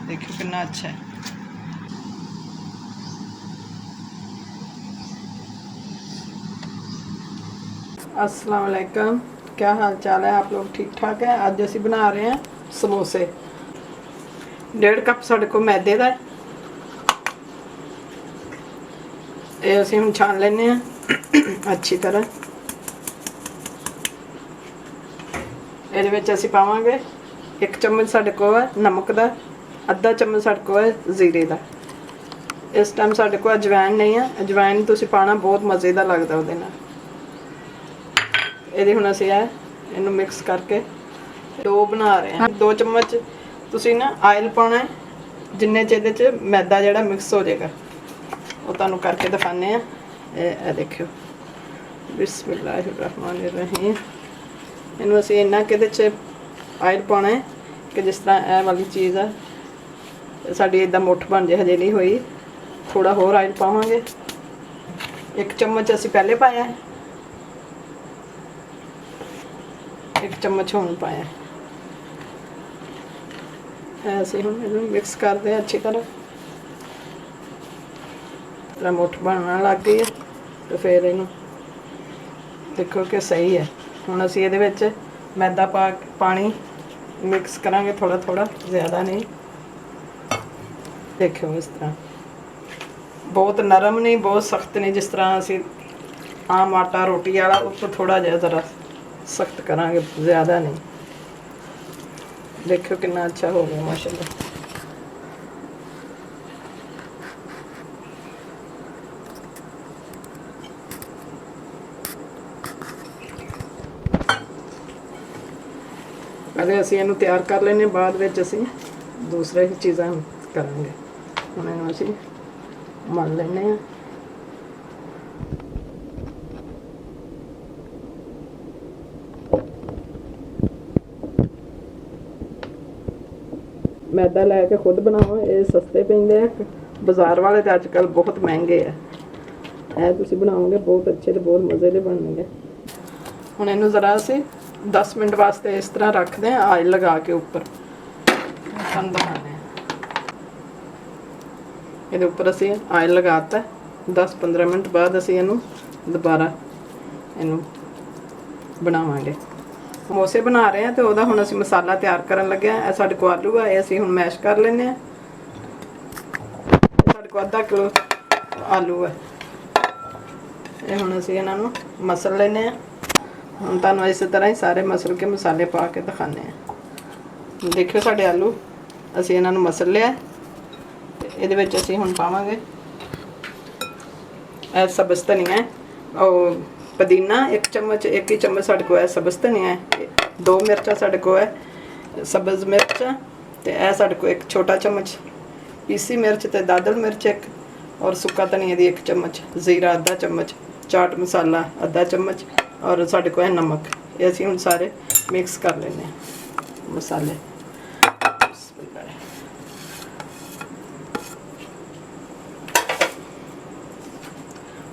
देखियो कितना अच्छा है। अस्सलाम वालेकुम, क्या हाल चाल है? आप लोग ठीक ठाक है? आज असी बना रहे हैं समोसे। 1.5 कप साढ़े को मैदे का ये असी हम छान लेने अच्छी तरह। ये असी पावांगे 1 चम्मच साढ़े को है नमक का, आधा चम्मच साढ़े को है जीरे का। इस टाइम साढ़े को अजवैन नहीं है, अजवैन तुसी पाना बहुत मज़े का लगता वो। ये हुण असी इनू मिक्स करके डो बना रहे हैं। 2 चम्मच तुसी ना आयल पाना है, जिन्ने च इहदे च मैदा जिहड़ा मिक्स हो जाएगा वो तुहानूं करके दिखाने हैं। ये देखियो, बिस्मिल्लाहिर्रहमानिर्रहीम। इनू असी इन्ना कि इहदे च आयल पाना है कि जिस तरह यह वाली चीज़ है साडी इदां मुठ बन जाए। हजे नहीं हुई, थोड़ा होर आयल पावांगे। 1 चम्मच असी पहले पाया है, 1 चम्मच हुण पाया। ऐसे हम इन्हू मिक्स करते हैं अच्छी तरह। तरह मुठ बनना लग गई है तो फिर इनू देखो कि सही है। हुण असी इहदे विच मैदा पानी मिक्स करांगे थोड़ा थोड़ा, ज़्यादा नहीं। देखो इस तरह, बहुत नरम नहीं बहुत सख्त नहीं। जिस तरह असी आम आटा रोटी वाला उस तो थोड़ा जिहा ज़रा सख्त करांगे, ज़्यादा नहीं। देखो कितना अच्छा हो गया माशाल्लाह। पहले असी इनू तैयार कर लेने, बाद विच असी दूसरे चीज़ां करांगे। हुण इनू असी मल लेने आ। मैदा लैके खुद बनाओ, ये सस्ते पैंदे आ। बाजार वाले तो अजकल बहुत महंगे है। तुसी बनाओगे बहुत अच्छे तो बहुत मज़े के बनने। हुण इनू ज़रा असी 10 मिनट वास्ते इस तरह रखते हैं आयल लगा के ऊपर। ये उपर असी आयल लगाता है। 10-15 मिनट बाद असी इनू दोबारा इनू बनावांगे। समोसे बना रहे हैं तो वह हुण असी मसाला तैयार करन लगे हैं। साडे को आलू है, असी हुण मैश कर लेने। साडे को आधा किलो आलू है, ये हुण असी इन्हां नूं मसल लेने। हुण तुहानूं इस तरह ही सारे मसल के मसाले पा के दिखाने हैं। देखियो साडे आलू असी इन्हां नूं मसल लिया। इहदे विच असी हुण पावांगे सब्ज़ धनिया और पुदीना 1 चम्मच, 1 ही चम्मच साडे को है सब्ज़ धनिया है। 2 मिर्चा साडे को है सब्ज़ मिर्च, तो यह साडे को 1 छोटा चम्मच पीसी मिर्च, तो दादल मिर्च 1, और सुक्का धनिया दी 1 चम्मच, जीरा आधा चम्मच, चाट मसाला आधा चम्मच, और साडे को है नमक। ये असीं हुण सारे मिक्स कर लेने मसाले।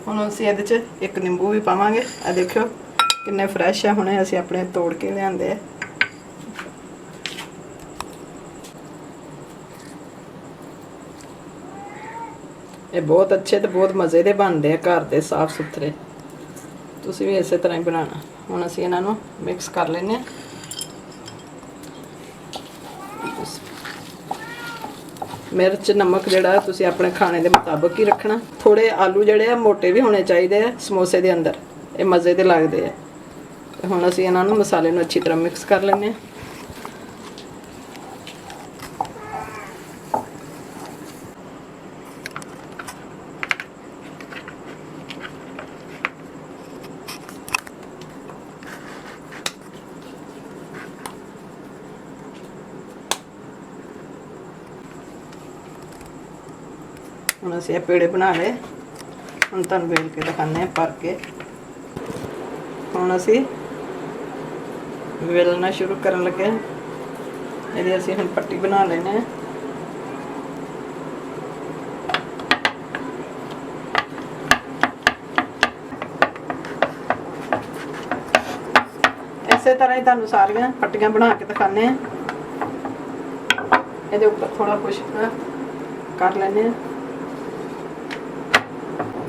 हुण असीं इहदे च 1 नींबू भी पावांगे। आ देखियो किन्ने फ्रैश है, हुणे असीं अपने तोड़ के लिआंदे आ। ये बहुत अच्छे तो बहुत मज़े के बनते हैं, घर के साफ सुथरे। तुसीं भी इस तरह ही बनाना। हुण असीं इन्हां नूं मिक्स कर लेने। मिर्च नमक जिहड़ा तुसीं अपने खाने के मुताबिक ही रखना। थोड़े आलू जिहड़े आ मोटे भी होने चाहिए आ समोसे के अंदर, ये मज़े के लगते हैं। हुण असीं इन्हां नूं मसाले नूं अच्छी तरह मिक्स कर लेने। हुण असीं पेड़े बना लए, हुण तुहानूं बेल के दिखाने भर के। हुण असीं वेलना शुरू करन लगे। इहदी असीं हुण पट्टी बना लेने। इस तरह ही तुहानूं सारियां पट्टियां बना के दिखाने। ਇਹਦੇ ਉੱਪਰ ਥੋੜਾ ਕੁਛ ਕਰ ਲੈਂਦੇ ਹਾਂ।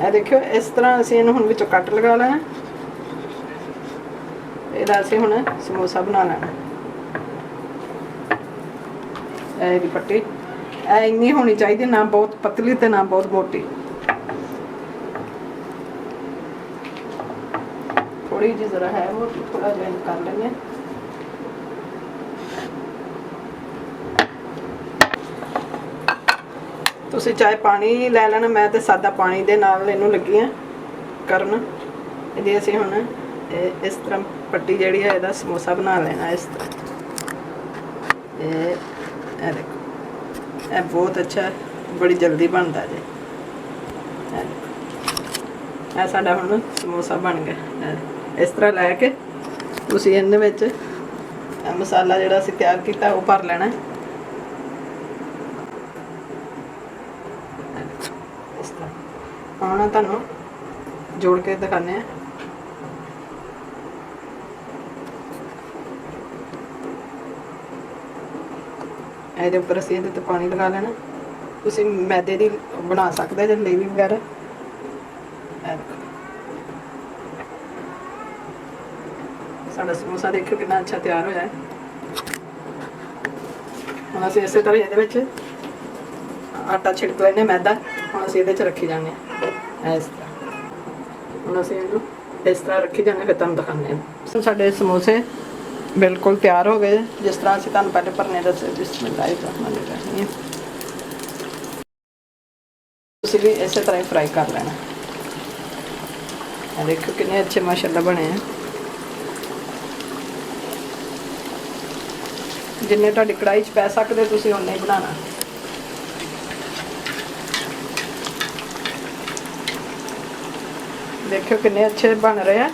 ਇਹ ਦੇਖਿਓ, ਇਸ ਤਰ੍ਹਾਂ ਅਸੀਂ ਇਹਨੂੰ ਹੁਣ ਵਿੱਚੋਂ ਕੱਟ ਲਗਾ ਲੈਣਾ। ਇਹਦਾ ਅਸੀਂ ਹੁਣ ਸਮੋਸਾ ਬਣਾ ਲੈਣਾ। ਇਹਦੀ ਪੱਟੀ ਇਹ ਇੰਨੀ ਹੋਣੀ ਚਾਹੀਦੀ, ਨਾ ਬਹੁਤ ਪਤਲੀ ਤੇ ਨਾ ਬਹੁਤ ਮੋਟੀ, थोड़ी जी जरा है वो थोड़ा ज्वाइन कर लेंगे। तुसी चाहे पानी लै लेना, मैं तो सादा पानी दे नाल इनू लगी हाँ करन। इहदी असीं हुण इस तरह पट्टी जिहड़ी है इहदा समोसा बना लेना। इस तरह ये देखो, ये बहुत अच्छा है, बड़ी जल्दी बनता जी। ਇਹ ਸਾਡਾ ਹੁਣ ਸਮੋਸਾ ਬਣ ਗਿਆ। ਇਸ ਤਰ੍ਹਾਂ ਲੈ ਕੇ ਤੁਸੀਂ ਇਹਦੇ ਵਿੱਚ ਮਸਾਲਾ ਜਿਹੜਾ ਅਸੀਂ ਤਿਆਰ ਕੀਤਾ ਉਹ ਭਰ ਲੈਣਾ। ਇਸ ਤਰ੍ਹਾਂ ਹੁਣ ਤੁਹਾਨੂੰ ਜੋੜ ਕੇ ਦਿਖਾਉਂਦੇ ਆ। ਇਹਦੇ ਉੱਪਰ ਅਸੀਂ ਇਹਦੇ ਤੇ ਪਾਣੀ ਲਗਾ ਲੈਣਾ। ਤੁਸੀਂ ਮੈਦੇ ਦੀ ਬਣਾ ਸਕਦੇ ਜੇ ਲੇਵੀ ਵਗੈਰਾ। साडा समोसा देखियो कितना अच्छा तैयार होया है। हम असीं इस तरह ये आटा छिड़क लेने मैदा, हम असीं ये रखी जाने इस तरह। हम असीं इस तरह रखी जाने, फिर तुहानूं दिखाने। साडे समोसे बिल्कुल तैयार हो गए जिस तरह असीं तुहानूं पहले भरने दस्से। बिस्मिल्लाहिर्रहमानिर्रहीम। तुसीं भी इस तरह ही फ्राई कर लेना। देखो कितने अच्छे माशाल्लाह बने हैं। जिन्ने तुहाडी कढ़ाई च पै सकदे तुसीं उन्ने ही बनाना। देखियो कितने अच्छे बन रहे हैं,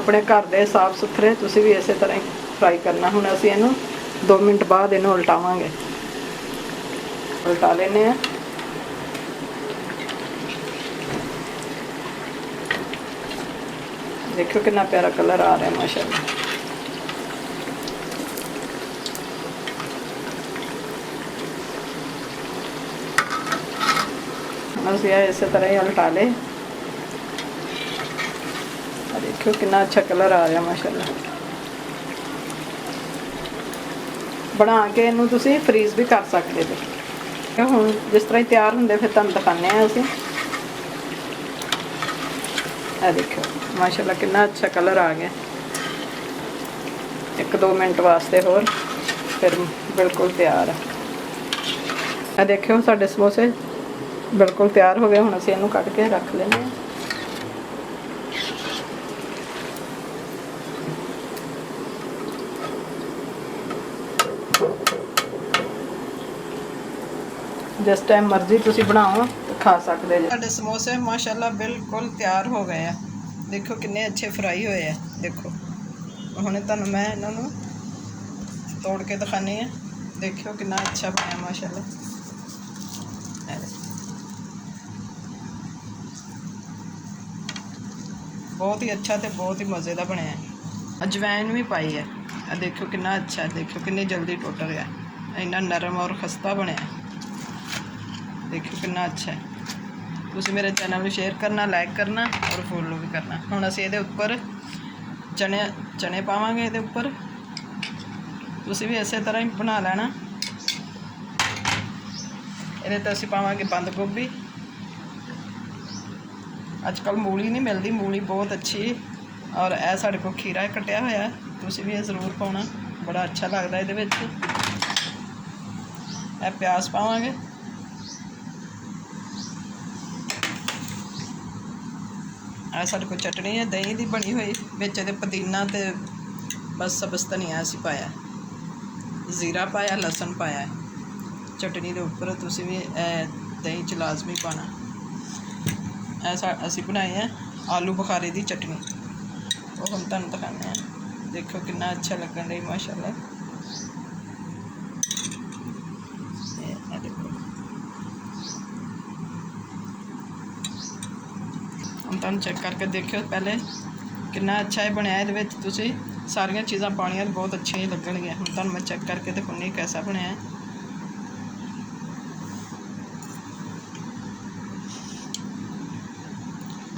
अपने घर दे साफ सुथरे। तुसीं भी इस तरह ही फ्राई करना। हुण असीं इहनूं 2 मिनट बाद इहनूं उल्टावांगे। उल्टा लेने हैं। देखो कितना प्यारा कलर आ रहा है माशाल्लाह। बस यह इस तरह ही उल्टा ले। देखो कितना अच्छा कलर आ रहा माशाल्लाह। बना के इनू तुसीं फ्रीज भी कर सकते थे। हुण जिस तरह ही तैयार होंदे फिर तुहानूं दिखाने हैं असीं। देखो माशाल्लाह कितना अच्छा कलर आ गया। 1-2 मिनट वास्ते होर फिर बिल्कुल तैयार है। देखियो साडे समोसे बिल्कुल तैयार हो गए। हुण असीं इहनूं कट के रख लेंगे। जिस टाइम मर्जी तुसीं बनाओ तो खा सकते हो। साडे समोसे माशाल्लाह बिल्कुल तैयार हो गए हैं। देखो कितने अच्छे फ्राई हुए हैं। देखो हुण तुहानूं मैं इन्हां नूं तोड़ के दिखानी है। देखियो कितना अच्छा बना माशाल्लाह। बहुत ही अच्छा तो बहुत ही मज़े का बनया है। अजवैन भी पाई है। देखो कितना अच्छा है। देखो कितनी जल्दी टुट गया, इन्ना नरम और खस्ता बनया। देखो कितना अच्छा है। तुसीं मेरे चैनल में शेयर करना, लाइक करना और फॉलो भी करना। हुण असीं इहदे उप्पर चने पावांगे। इहदे उप्पर तुसीं भी इस तरह ही बना लेना। इहदे ते असीं पावांगे बंद गोभी। अजकल मूली नहीं मिलती, मूली बहुत अच्छी। और यह साढ़े को खीरा कटिया होया, तुसीं भी जरूर पाना, बड़ा अच्छा लगता है। ये प्याज पावांगे। यह साढ़े को चटनी है दही की बनी हुई, बिच पुदीना तो बस सब्ज़ धनिया असीं पाया, जीरा पाया, लसन पाया। चटनी के उपर तुसीं भी दही च लाजमी पाना। असीं बनाई है आलू बुखारे की चटनी, वो हम तुहानूं दिखाने हैं। देखो कितना अच्छा लगन रही माशाल्लाह। देखो हम तुहानूं चेक करके देखियो पहले कितना अच्छा है बनया। ये तुसीं सारियां चीज़ां पानियां बहुत अच्छियां ही लगणगियां। हम तुहानूं मैं चेक करके दिखानी कैसा बनया है।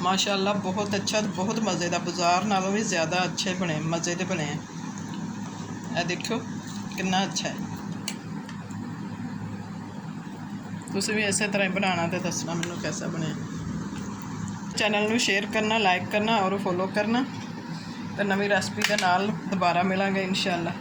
ਮਾਸ਼ਾਅੱਲਾ ਬਹੁਤ ਅੱਛਾ, ਬਹੁਤ ਮਜ਼ੇ ਦਾ, ਬਾਜ਼ਾਰ ਨਾਲੋਂ ਵੀ ਜ਼ਿਆਦਾ ਅੱਛੇ ਬਣੇ, ਮਜ਼ੇ ਦੇ ਬਣੇ ਆ। ਇਹ ਦੇਖੋ ਕਿੰਨਾ ਅੱਛਾ ਹੈ। ਤੁਸੀਂ ਵੀ ਇਸੇ ਤਰ੍ਹਾਂ ਹੀ ਬਣਾਉਣਾ ਤੇ ਦੱਸਣਾ ਮੈਨੂੰ कैसा ਬਣਿਆ। ਚੈਨਲ ਨੂੰ ਸ਼ੇਅਰ ਕਰਨਾ, ਲਾਈਕ ਕਰਨਾ ਔਰ ਫੋਲੋ ਕਰਨਾ। ਤੇ ਨਵੀਂ ਰੈਸਪੀ ਦੇ ਨਾਲ ਦੁਬਾਰਾ ਮਿਲਾਂਗੇ ਇਨਸ਼ਾਅੱਲਾ।